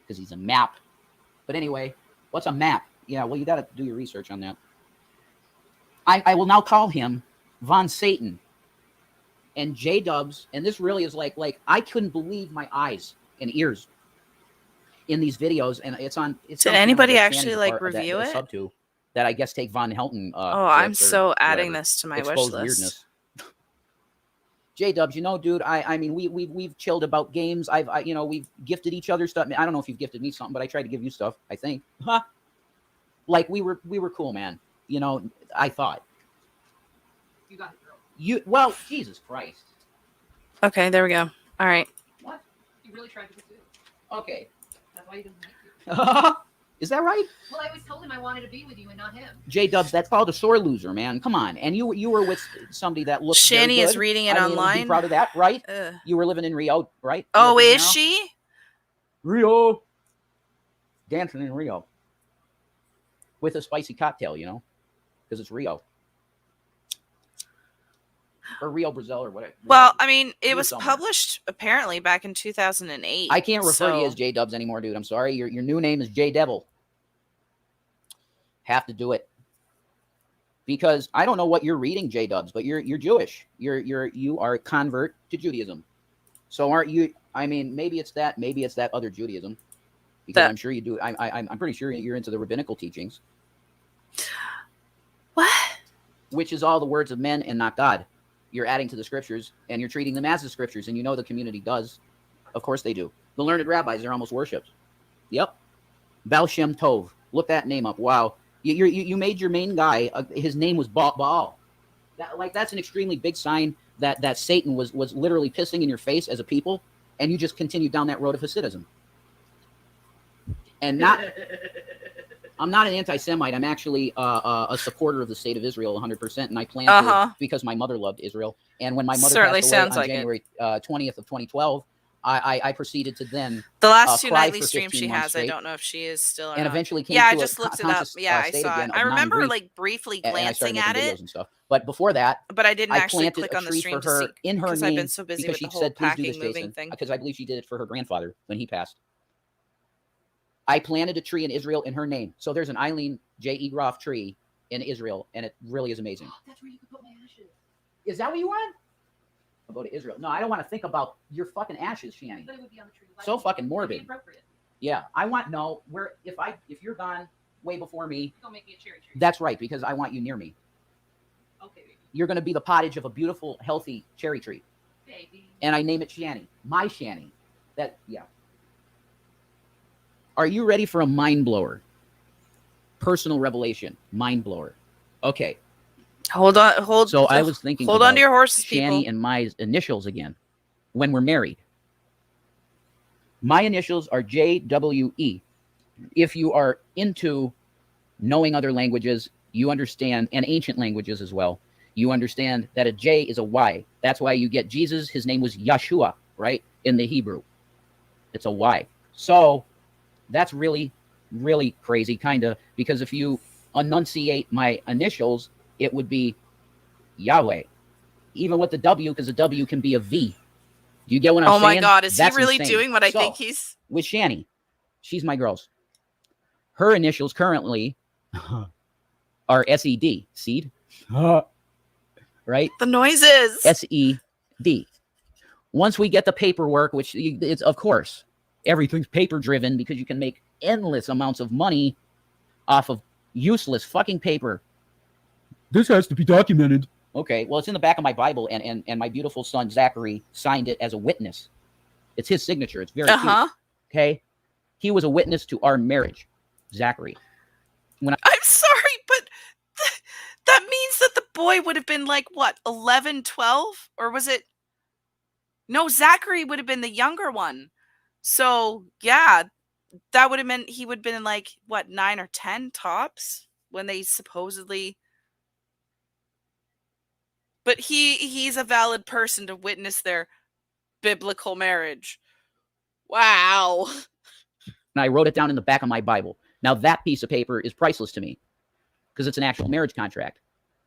because he's a map. But anyway, what's a map? Yeah, well, you got to do your research on that. I will now call him Von Satan and J Dubs, and this really is like I couldn't believe my eyes and ears in these videos, and it's on. It's Did anybody actually like review it? Sub to that I guess take Von Helton. Oh, I'm so adding this to my wish list. Weirdness. J Dubs, you know, dude, I mean, we've chilled about games. We've gifted each other stuff. I don't know if you've gifted me something, but I tried to give you stuff. I think, like we were cool, man. You know, I thought. You got it, girl. Well, Jesus Christ. Okay, there we go. All right. What? You really tried to pursue. Okay. That's why he doesn't like you. Is that right? Well, I always told him I wanted to be with you and not him. J Dubs, that's called a sore loser, man. Come on. And you were with somebody that looked very Shani good. is reading it I mean, online. Be proud of that, right? Ugh. You were living in Rio, right? Oh, Living is now? she? Rio. Dancing in Rio. With a spicy cocktail, you know? Because it's Rio. Or Rio, Brazil, or whatever. Well, I mean, it You're was somewhere. published apparently back in 2008. I can't refer to you so- as J Dubs anymore, dude. I'm sorry. Your new name is J Devil. Have to do it. Because I don't know what you're reading, J Dubs, but you're Jewish. You are a convert to Judaism. So aren't you? I mean, maybe it's that other Judaism. Because I'm sure you do. I'm pretty sure you're into the rabbinical teachings. What? Which is all the words of men and not God. You're adding to the scriptures, and you're treating them as the scriptures, and you know the community does. Of course they do. The learned rabbis, they're almost worshipped. Yep. Baal Shem Tov. Look that name up. Wow. You made your main guy, his name was Baal. That's an extremely big sign that Satan was literally pissing in your face as a people, and you just continued down that road of Hasidism. And I'm not an anti-Semite. I'm actually a supporter of the state of Israel 100%, and I plan to because my mother loved Israel. And when my mother Certainly passed away sounds on like January 20th of 2012, I proceeded to then The last two cry nightly for streams 15 she months has, I straight, don't know if she is still or and not. eventually came Yeah, to I just a looked it up. conscious Yeah, I state saw again it. of I remember non-grief, like briefly and I started glancing making at videos it, and stuff. But before that, but I didn't I actually planted click a on the tree stream for her to see in her because I've name been so busy because with she the whole said, "Please do packing, this, moving Jason," thing. because I believe she did it for her grandfather when he passed. I planted a tree in Israel in her name. So there's an Eileen J. E. Groff tree in Israel, and it really is amazing. That's where you could put my ashes. Is that what you want? I'll go to Israel. No, I don't want to think about your fucking ashes, Shanny. But it would be on the tree. So fucking It'd be morbid. appropriate. Yeah, I want if you're gone way before me, Don't make me a cherry tree. that's right, because I want you near me. Okay, baby. You're going to be the pottage of a beautiful, healthy cherry tree, Baby. and I name it Shanny, my Shanny. Yeah. Are you ready for a mind blower? Personal revelation, mind blower. Okay. Hold on, So I was thinking. Hold on to your horses, Shanny people. and my initials again when we're married. My initials are JWE. If you are into knowing other languages, you understand, and ancient languages as well, you understand that a J is a Y. That's why you get Jesus. His name was Yeshua, right? In the Hebrew. It's a Y. So that's really, really crazy, kind of, because if you enunciate my initials, it would be Yahweh. Even with the W, because the W can be a V. Do you get what I'm saying? Oh my God, is he That's really insane. doing what I So, think he's? with Shanny, she's my girls. Her initials currently are SED, seed, right? The noises. SED. Once we get the paperwork, which it's of course everything's paper driven because you can make endless amounts of money off of useless fucking paper. This has to be documented. Okay, well, it's in the back of my Bible, and my beautiful son Zachary signed it as a witness. It's his signature. It's very cute. Okay, he was a witness to our marriage, Zachary. I'm sorry, but that means that the boy would have been like what, 11, 12, or was it? No, Zachary would have been the younger one. So yeah, that would have meant he would have been like what, 9 or 10 tops when they supposedly. But he's a valid person to witness their biblical marriage. Wow. And I wrote it down in the back of my Bible. Now that piece of paper is priceless to me because it's an actual marriage contract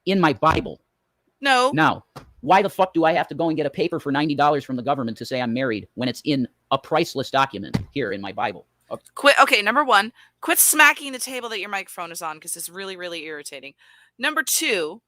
in my Bible. No. Now, why the fuck do I have to go and get a paper for $90 from the government to say I'm married when it's in a priceless document here in my Bible? Quit. Okay, number one, quit smacking the table that your microphone is on because it's really, really irritating. Number two,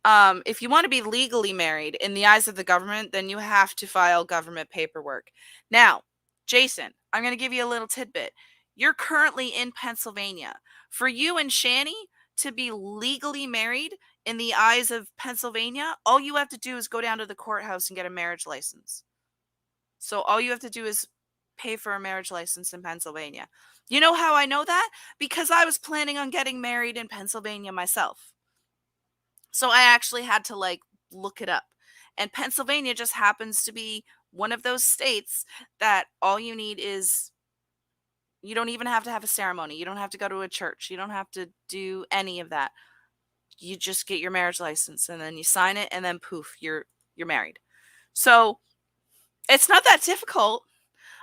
if you want to be legally married in the eyes of the government, then you have to file government paperwork. Now, Jason, I'm going to give you a little tidbit. You're currently in Pennsylvania. For you and Shani to be legally married in the eyes of Pennsylvania, all you have to do is go down to the courthouse and get a marriage license. So all you have to do is pay for a marriage license in Pennsylvania. You know how I know that? Because I was planning on getting married in Pennsylvania myself. So I actually had to like look it up. And Pennsylvania just happens to be one of those states that all you need is, you don't even have to have a ceremony. You don't have to go to a church. You don't have to do any of that. You just get your marriage license and then you sign it and then poof, you're married. So it's not that difficult.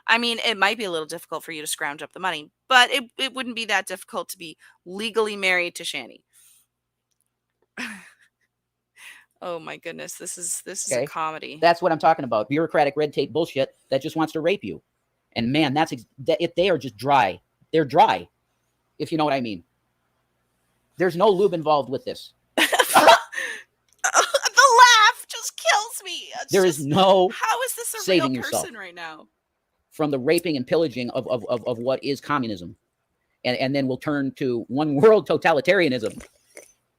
I mean, it might be a little difficult for you to scrounge up the money, but it wouldn't be that difficult to be legally married to Shani. Oh my goodness, this is a comedy. That's what I'm talking about. Bureaucratic red tape bullshit that just wants to rape you. And man, if they are just dry. They're dry, if you know what I mean. There's no lube involved with this. The laugh just kills me. There is no how is this a saving real person yourself right now? from the raping and pillaging of what is communism. And then we'll turn to one world totalitarianism.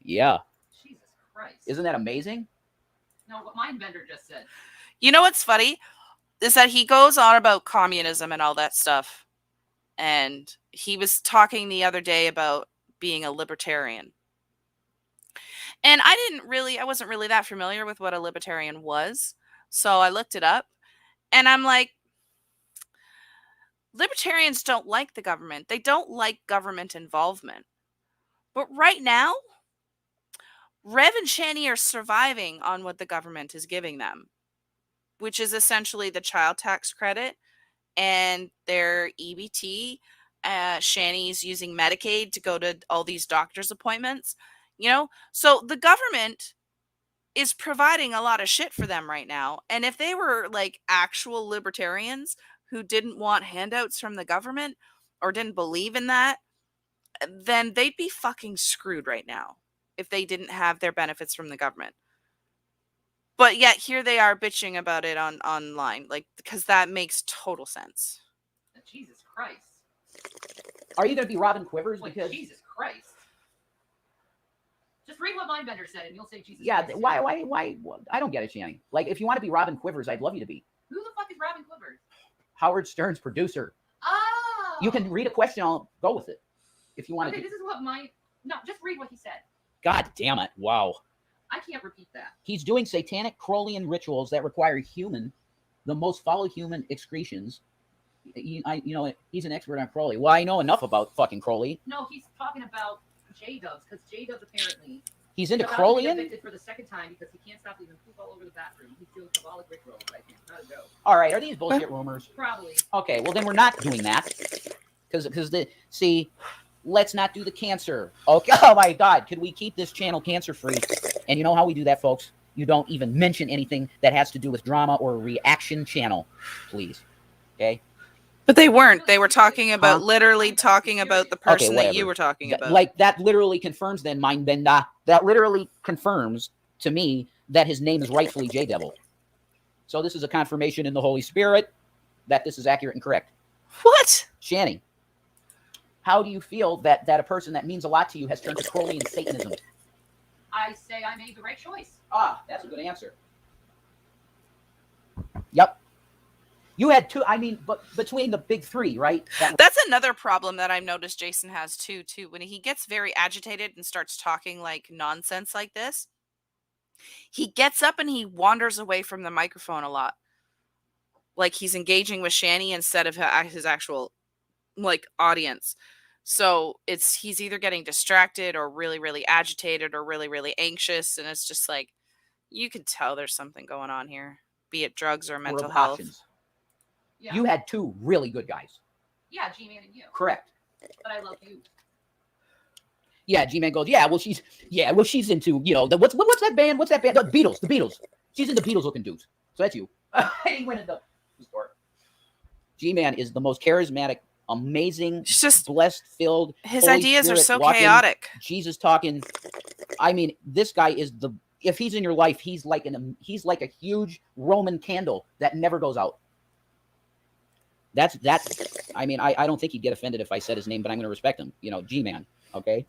Yeah. Jesus Christ. Isn't that amazing? No, what Mindbender just said. You know what's funny? Is that he goes on about communism and all that stuff. And he was talking the other day about being a libertarian. And I wasn't really that familiar with what a libertarian was. So I looked it up and I'm like, libertarians don't like the government. They don't like government involvement. But right now, Rev and Shani are surviving on what the government is giving them, which is essentially the child tax credit and their EBT. Shani's using Medicaid to go to all these doctor's appointments, so the government is providing a lot of shit for them right now. And if they were like actual libertarians who didn't want handouts from the government or didn't believe in that, then they'd be fucking screwed right now if they didn't have their benefits from the government. But yet here they are bitching about it online, like, because that makes total sense. Jesus Christ. Are you going to be Robin Quivers? Like, Because Jesus Christ. Just read what Mindbender said and you'll say Jesus yeah, Christ. why? I don't get it, Shanny. Like, if you want to be Robin Quivers, I'd love you to be. Who the fuck is Robin Quivers? Howard Stern's producer. Oh! You can read a question, I'll go with it. If you want Okay, to. this is what No, just read what he said. God damn it. Wow. I can't repeat that. He's doing satanic Crowleyan rituals that require the most foul human excretions. He's an expert on Crowley. Well, I know enough about fucking Crowley. No, he's talking about J-Dubs, because J-Dubs apparently... He's into about to be Crowleyan? evicted for the second time because he can't stop leaving poop all over the bathroom. He's doing Kabbalah rituals, I think. Not a joke. All right, are these bullshit rumors? Probably. Okay, well, then we're not doing that. Let's not do the cancer. Okay, oh my God, could we keep this channel cancer-free? And you know how we do that, folks? You don't even mention anything that has to do with drama or a reaction channel, please. Okay? But they weren't. They were talking about, literally talking about the person that you were talking about. Like, that literally confirms then, Mindbender, that literally confirms to me that his name is rightfully J-Devil. So this is a confirmation in the Holy Spirit that this is accurate and correct. What? Shani, how do you feel that a person that means a lot to you has turned to Crowleyan Satanism? I say I made the right choice. Ah, that's a good answer. Yep. You had two, but between the big three, right? That's another problem that I've noticed Jason has too. When he gets very agitated and starts talking like nonsense like this, he gets up and he wanders away from the microphone a lot. Like he's engaging with Shani instead of his actual like audience. So he's either getting distracted or really, really agitated or really, really anxious. And it's just like, you can tell there's something going on here, be it drugs or mental health. Yeah. You had two really good guys. Yeah, G-Man and you. Correct. But I love you. Yeah, G-Man goes, yeah, well, she's into, what's that band? What's that band? The Beatles. She's into Beatles looking dudes. So that's you. He went into the store. G-Man is the most charismatic, amazing, It's just blessed, filled, his Holy ideas are Spirit so walking, chaotic. Jesus talking. I mean, this guy is if he's in your life, he's like a huge Roman candle that never goes out. That's I mean, I don't think he'd get offended if I said his name, but I'm going to respect him. G-Man. Okay.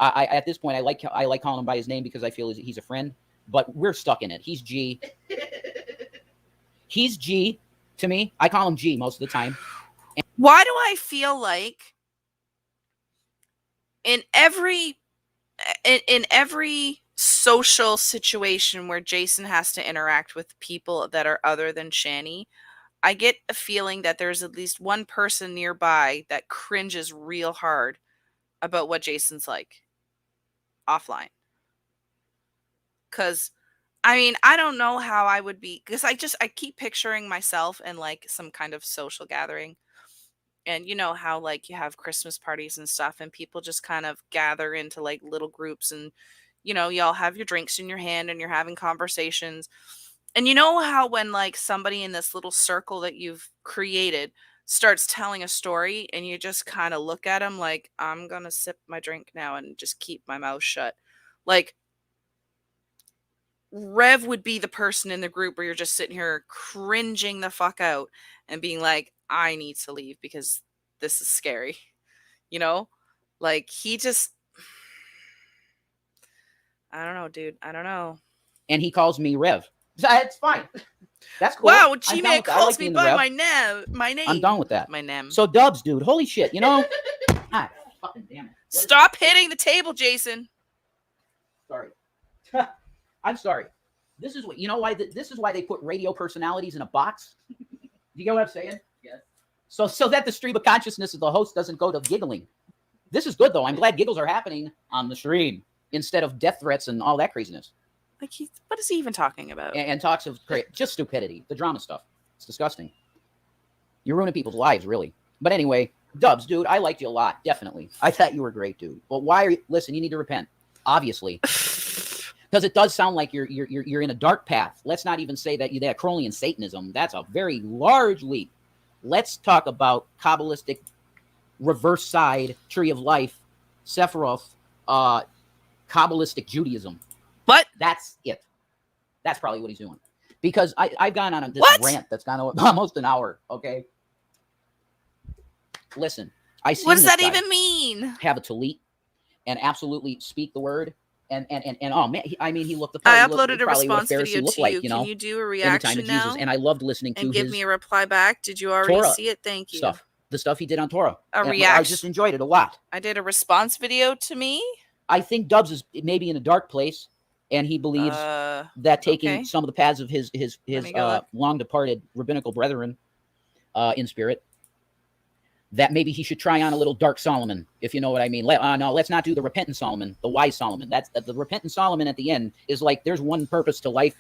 I at this point I like calling him by his name because I feel he's a friend. But we're stuck in it. He's G. He's G to me. I call him G most of the time. Why do I feel like in every social situation where Jason has to interact with people that are other than Shani, I get a feeling that there's at least one person nearby that cringes real hard about what Jason's like offline. Because, I mean, I don't know how I would be, because I keep picturing myself in like some kind of social gathering. And you know how like you have Christmas parties and stuff and people just kind of gather into like little groups and y'all have your drinks in your hand and you're having conversations. And you know how when like somebody in this little circle that you've created starts telling a story and you just kind of look at them like, I'm going to sip my drink now and just keep my mouth shut. Like Rev would be the person in the group where you're just sitting here cringing the fuck out and being like, I need to leave because this is scary. Like he just, I don't know, dude. I don't know. And he calls me Rev. It's fine. That's cool. Wow, I'm down G-Man with that. I calls like me being the by Rev. my name. I'm done with that. My name. So Dubs, dude, holy shit, Ah, fucking damn it. Stop hitting the table, Jason. Sorry. I'm sorry. This is why this is why they put radio personalities in a box. You get what I'm saying? Yes. So that the stream of consciousness of the host doesn't go to giggling. This is good though. I'm glad giggles are happening on the stream instead of death threats and all that craziness. Like what is he even talking about? And talks of just stupidity, the drama stuff. It's disgusting. You're ruining people's lives, really. But anyway, Dubs, dude, I liked you a lot, definitely. I thought you were great, dude. But why are you? Listen, you need to repent, obviously. Because it does sound like you're in a dark path. Let's not even say that Crowleyan Satanism. That's a very large leap. Let's talk about Kabbalistic reverse side tree of life, Sephiroth, Kabbalistic Judaism. What? That's it. That's probably what he's doing. Because I've gone on this rant that's gone almost an hour. Okay. Listen, what does that even mean? Have a talit and absolutely speak the word. And oh man, he looked the part. I uploaded a response video to you. Can you do a reaction in the time of Jesus? And I loved listening to and give me a reply back. Did you already Torah see it? Thank you. The stuff he did on Torah. A reaction. I just enjoyed it a lot. I did a response video to me. I think Dubs is maybe in a dark place, and he believes that taking some of the paths of his long departed rabbinical brethren in spirit, that maybe he should try on a little dark Solomon, if you know what I mean. No, let's not do the repentant Solomon, the wise Solomon. That's the repentant Solomon at the end is like there's one purpose to life,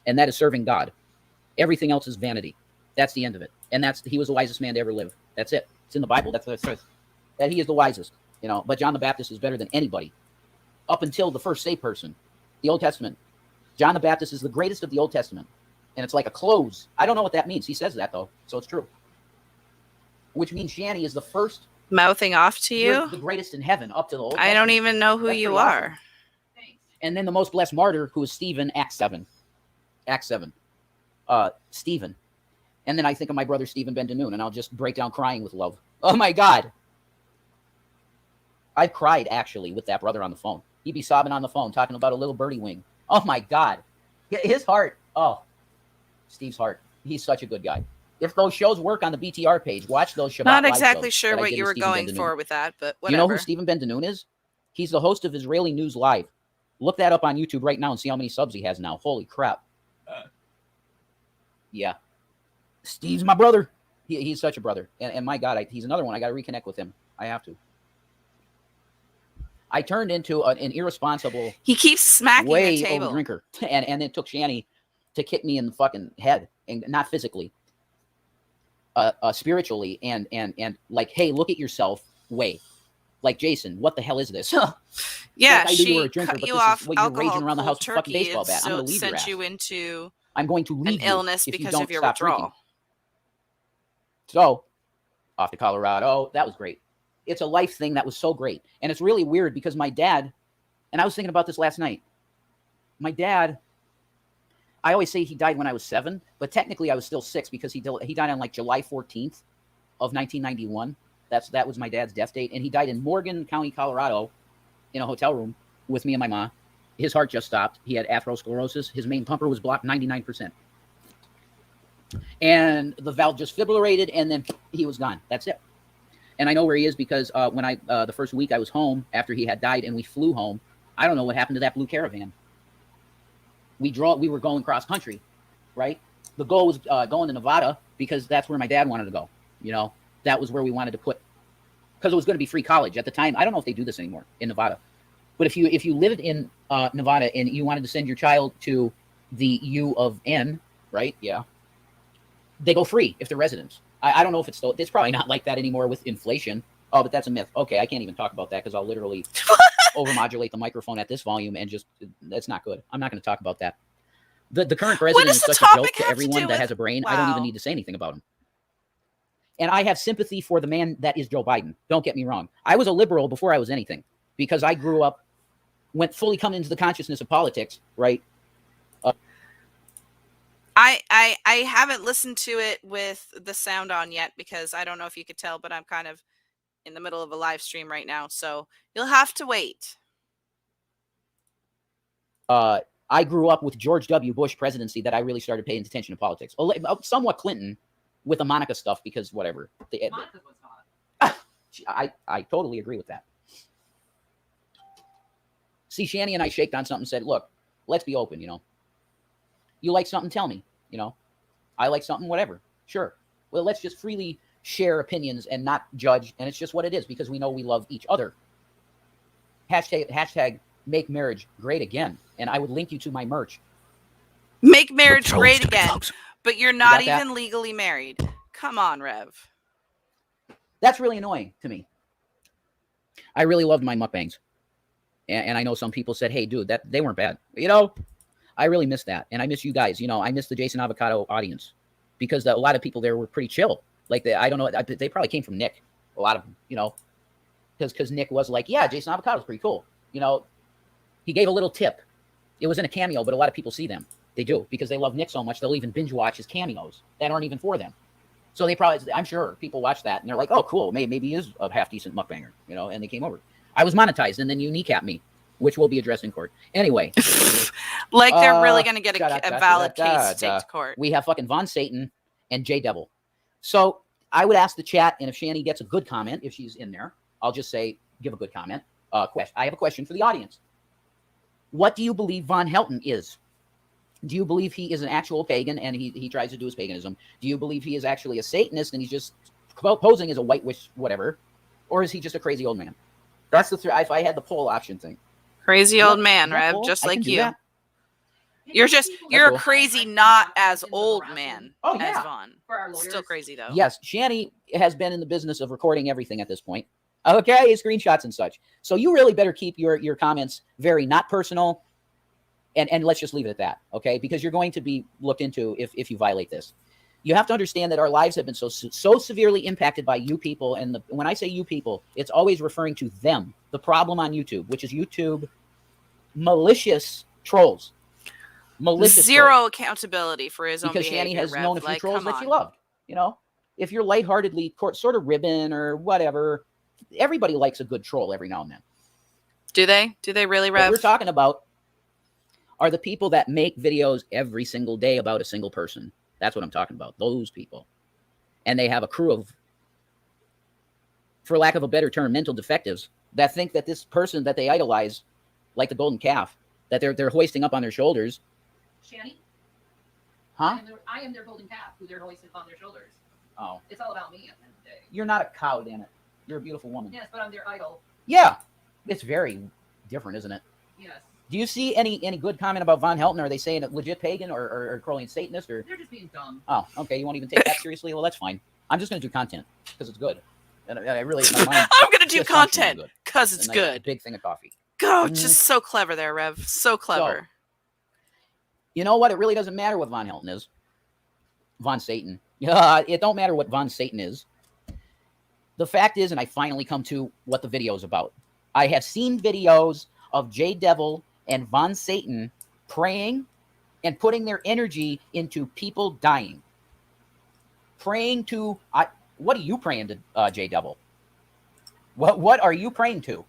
and that is serving God. Everything else is vanity. That's the end of it. And he was the wisest man to ever live. That's it. It's in the Bible. That's what it says. That he is the wisest. But John the Baptist is better than anybody up until the first saved person. The Old Testament. John the Baptist is the greatest of the Old Testament. And it's like a close. I don't know what that means. He says that, though. So it's true. Which means Shani is the first. Mouthing off to you? The greatest in heaven up to the Old Testament. I don't even know who you are. Thanks. And then the most blessed martyr, who is Stephen, Acts 7. Acts 7. Stephen. And then I think of my brother Stephen Ben Danoon, and I'll just break down crying with love. Oh, my God. I cried, actually, with that brother on the phone. He'd be sobbing on the phone, talking about a little birdie wing. Oh, my God. His heart. Oh, Steve's heart. He's such a good guy. If those shows work on the BTR page, watch those Shabbat Not live exactly shows sure that I what did you with were Stephen going Ben for Danoon. with that, but whatever. You know who Stephen Ben Danoon is? He's the host of Israeli News Live. Look that up on YouTube right now and see how many subs he has now. Holy crap. Yeah. Steve's my brother. He's such a brother. And my God, he's another one. I got to reconnect with him. I have to. I turned into an irresponsible, he keeps smacking way the table. over drinker. And it took Shani to kick me in the fucking head. And not physically. Spiritually. And like, hey, look at yourself way. Like, Jason, what the hell is this? Yeah, Like, I knew you were a she drinker, cut but you this is off what you're alcohol raging around the cold house with a fucking turkey baseball and bat. I'm so going to leave your sent ass. you into I'm going to an leave you illness if you because don't of your stop drinking. withdrawal. So, off to Colorado. That was great. It's a life thing that was so great. And it's really weird because my dad, and I was thinking about this last night. My dad, I always say he died when I was 7, but technically I was still 6 because he died on like July 14th of 1991. That was my dad's death date. And he died in Morgan County, Colorado, in a hotel room with me and my mom. His heart just stopped. He had atherosclerosis. His main pumper was blocked 99%. And the valve just fibrillated, and then he was gone. That's it. And I know where he is because when the first week I was home after he had died and we flew home, I don't know what happened to that blue Caravan. We were going cross country, right? The goal was going to Nevada because that's where my dad wanted to go. You know, that was where we wanted to put, because it was going to be free college at the time. I don't know if they do this anymore in Nevada, but if you lived in Nevada and you wanted to send your child to the U of N, right? Yeah, they go free if they're residents. I don't know if it's probably not like that anymore with inflation. Oh, but that's a myth. Okay, I can't even talk about that because I'll literally overmodulate the microphone at this volume and just, that's not good. I'm not going to talk about that. The current president is such a joke to everyone that has a brain. I don't even need to say anything about him. And I have sympathy for the man that is Joe Biden. Don't get me wrong. I was a liberal before I was anything because I grew up, went fully coming into the consciousness of politics, right? I haven't listened to it with the sound on yet because I don't know if you could tell, but I'm kind of in the middle of a live stream right now. So you'll have to wait. I grew up with George W. Bush presidency that I really started paying attention to politics. Somewhat Clinton with the Monica stuff because whatever. Monica was hot. I totally agree with that. See, Shani and I shaked on something and said, look, let's be open, you know. You like something, tell me, you know. I like something, whatever. Sure. Well, let's just freely share opinions and not judge, and it's just what it is because we know we love each other. Hashtag make marriage great again. And I would link you to my merch. Make marriage great again, folks. but you're not even legally married. Come on, Rev. That's really annoying to me. I really loved my mukbangs. And I know some people said, hey, dude, they weren't bad. You know, I really miss that. And I miss you guys. You know, I miss the Jason Avocado audience because a lot of people there were pretty chill. Like, I don't know, they probably came from Nick. A lot of them, you know, because Nick was like, yeah, Jason Avocado's pretty cool. You know, he gave a little tip. It was in a cameo, but a lot of people see them. They do because they love Nick so much. They'll even binge watch his cameos that aren't even for them. So they probably, I'm sure people watch that and they're like, oh, cool. Maybe he is a half decent mukbanger, you know, and they came over. I was monetized and then you kneecapped me, which will be addressed in court. Anyway. Like they're really going to get a valid case to take to court. We have fucking Von Satan and J Devil. So I would ask the chat, and if Shani gets a good comment, if she's in there, I'll just say, give a good comment. I have a question for the audience. What do you believe Von Helton is? Do you believe he is an actual pagan and he tries to do his paganism? Do you believe he is actually a Satanist and he's just posing as a white witch, whatever? Or is he just a crazy old man? That's if I had the poll option thing. Crazy old man, Rev, just like you. You're crazy, not as old man as Vaughn. Still crazy though. Yes, Shani has been in the business of recording everything at this point. Okay, screenshots and such. So you really better keep your comments very not personal, and let's just leave it at that, okay? Because you're going to be looked into if you violate this. You have to understand that our lives have been so severely impacted by you people, and when I say you people, it's always referring to them. The problem on YouTube, which is YouTube malicious trolls. Malicious Zero trolls. Accountability for his own behavior. Because Shani has known a few trolls that she on. loved. You know, if you're lightheartedly sort of ribbon or whatever, everybody likes a good troll every now and then. Do they? Do they really, Rev? What we're talking about are the people that make videos every single day about a single person. That's what I'm talking about. Those people. And they have a crew of, for lack of a better term, mental defectives that think that this person that they idolize, like the golden calf, that they're hoisting up on their shoulders. Shani? Huh? I am their golden calf who they're hoisting on their shoulders. Oh. It's all about me at the end of the day. You're not a cow, damn it. You're a beautiful woman. Yes, but I'm their idol. Yeah. It's very different, isn't it? Yes. Do you see any good comment about Von Helton? Are they saying it legit pagan or calling Satanist? Or They're just being dumb. oh, okay. You won't even take that seriously? Well, that's fine. I'm just going to do content because it's good. And I really, my mind I'm gonna do just something content good. because A it's nice good. big thing of coffee. Go, Mm. just so clever there, Rev. So clever. You know what? It really doesn't matter what Von Helton is. Von Satan. It don't matter what Von Satan is. The fact is, and I finally come to what the video is about. I have seen videos of J Devil and Von Satan praying and putting their energy into people dying. Praying to, what are you praying to, J Devil? What are you praying to?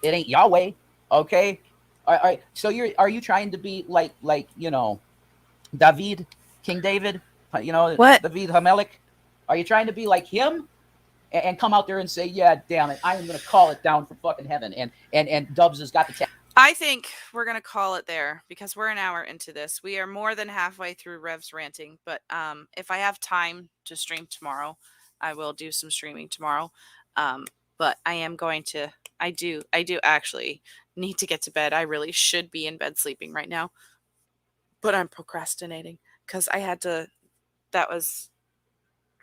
It ain't Yahweh, okay? So are you trying to be like David, King David, What? David Hamelech? Are you trying to be like him and come out there and say, yeah, damn it, I am going to call it down from fucking heaven, and Dubs has got the I think we're gonna call it there because we're an hour into this. We are more than halfway through Rev's ranting, but if I have time to stream tomorrow, I will do some streaming tomorrow. But I am going to. I do actually need to get to bed. I really should be in bed sleeping right now, but I'm procrastinating because I had to. That was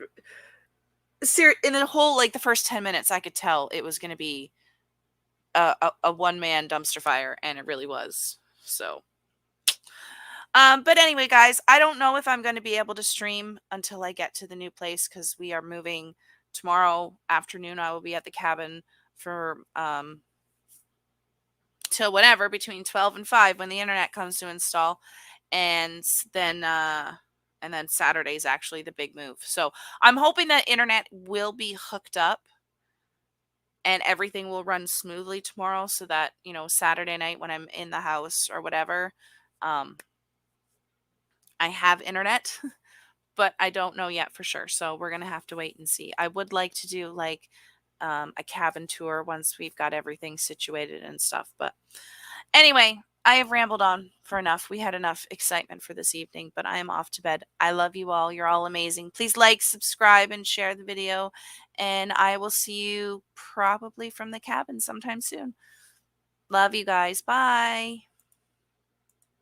in the whole like the first 10 minutes. I could tell it was going to be a one-man dumpster fire, and it really was. So but anyway, guys, I don't know if I'm going to be able to stream until I get to the new place because we are moving tomorrow afternoon. I will be at the cabin for till whenever between 12 and 5 when the internet comes to install, and then Saturday's actually the big move. So I'm hoping that internet will be hooked up and everything will run smoothly tomorrow so that, Saturday night when I'm in the house or whatever, I have internet, but I don't know yet for sure. So we're going to have to wait and see. I would like to do like a cabin tour once we've got everything situated and stuff. But anyway, I have rambled on for enough. We had enough excitement for this evening, but I am off to bed. I love you all. You're all amazing. Please like, subscribe, and share the video. And I will see you probably from the cabin sometime soon. Love you guys. Bye.